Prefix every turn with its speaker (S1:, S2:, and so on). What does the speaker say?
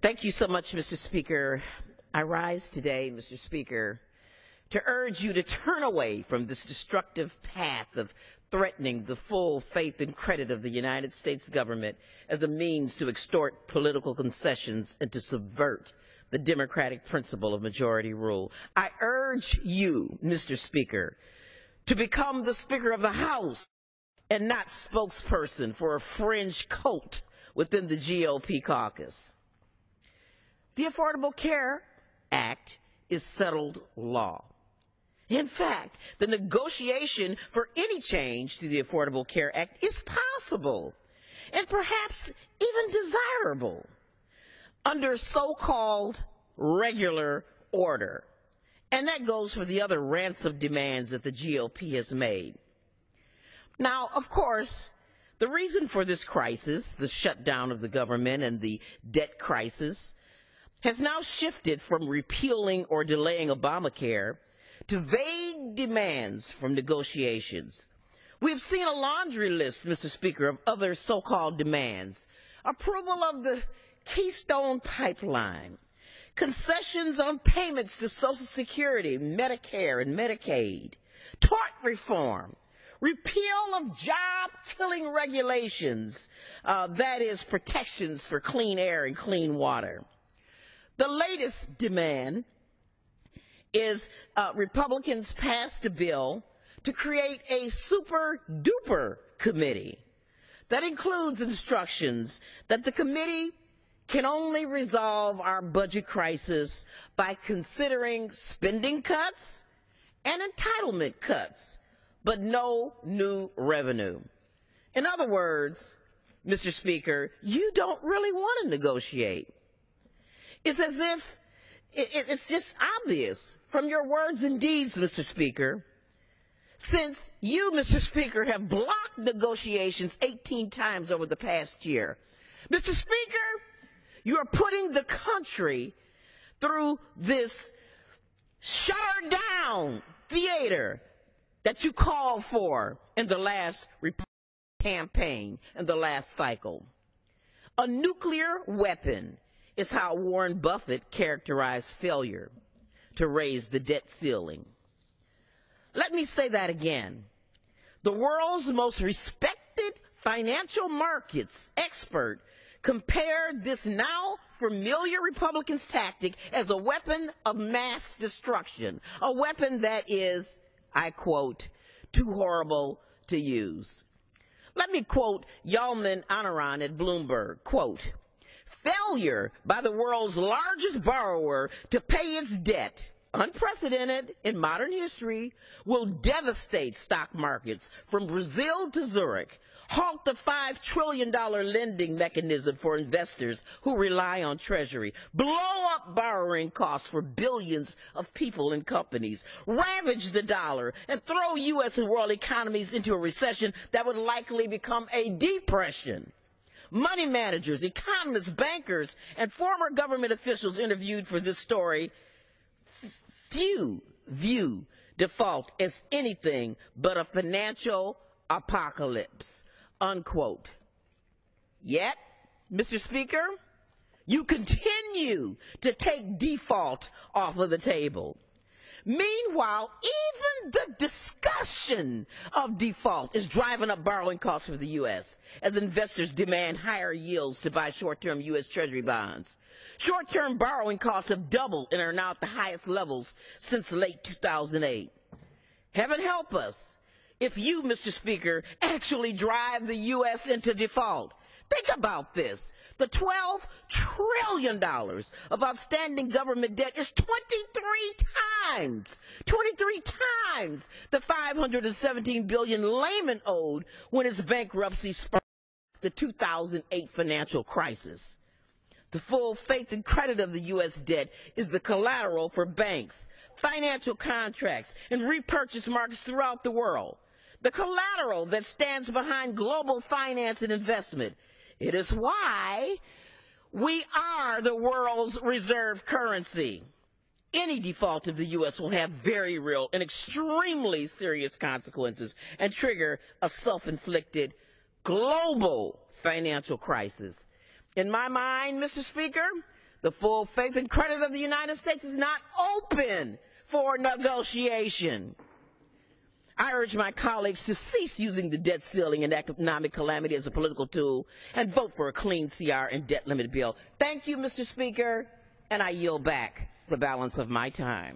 S1: Thank you so much, Mr. Speaker. I rise today, Mr. Speaker, to urge you to turn away from this destructive path of threatening the full faith and credit of the United States government as a means to extort political concessions and to subvert the democratic principle of majority rule. I urge you, Mr. Speaker, to become the Speaker of the House and not spokesperson for a fringe cult within the GOP caucus. The Affordable Care Act is settled law. In fact, the negotiation for any change to the Affordable Care Act is possible and perhaps even desirable under so-called regular order. And that goes for the other ransom demands that the GOP has made. Now, of course, the reason for this crisis, the shutdown of the government and the debt crisis, has now shifted from repealing or delaying Obamacare to vague demands from negotiations. We've seen a laundry list, Mr. Speaker, of other so-called demands. Approval of the Keystone Pipeline, concessions on payments to Social Security, Medicare, and Medicaid, tort reform, repeal of job-killing regulations, that is, protections for clean air and clean water. The latest demand is Republicans passed a bill to create a super-duper committee that includes instructions that the committee can only resolve our budget crisis by considering spending cuts and entitlement cuts, but no new revenue. In other words, Mr. Speaker, you don't really want to negotiate. It's as if it's just obvious from your words and deeds, Mr. Speaker, since you, Mr. Speaker, have blocked negotiations 18 times over the past year. Mr. Speaker, you are putting the country through this shut-her-down theater that you called for in the last campaign, in the last cycle. A nuclear weapon is how Warren Buffett characterized failure to raise the debt ceiling. Let me say that again. The world's most respected financial markets expert compared this now familiar Republicans' tactic as a weapon of mass destruction, a weapon that is, I quote, too horrible to use. Let me quote Yalman Anaran at Bloomberg, quote, failure by the world's largest borrower to pay its debt, unprecedented in modern history, will devastate stock markets from Brazil to Zurich, halt the $5 trillion lending mechanism for investors who rely on Treasury, blow up borrowing costs for billions of people and companies, ravage the dollar, and throw U.S. and world economies into a recession that would likely become a depression. Money managers, economists, bankers, and former government officials interviewed for this story, few view default as anything but a financial apocalypse, unquote. Yet, Mr. Speaker, you continue to take default off of the table. Meanwhile, even the discussion of default is driving up borrowing costs for the U.S. as investors demand higher yields to buy short-term U.S. Treasury bonds. Short-term borrowing costs have doubled and are now at the highest levels since late 2008. Heaven help us if you, Mr. Speaker, actually drive the U.S. into default. Think about this. The $12 trillion of outstanding government debt is 23 times the $517 billion Lehman owed when its bankruptcy sparked the 2008 financial crisis. The full faith and credit of the U.S. debt is the collateral for banks, financial contracts, and repurchase markets throughout the world. The collateral that stands behind global finance and investment. It is why we are the world's reserve currency. Any default of the U.S. will have very real and extremely serious consequences and trigger a self-inflicted global financial crisis. In my mind, Mr. Speaker, The full faith and credit of the United States is not open for negotiation. I urge my colleagues to cease using the debt ceiling and economic calamity as a political tool and vote for a clean CR and debt limit bill. Thank you, Mr. Speaker, and I yield back the balance of my time.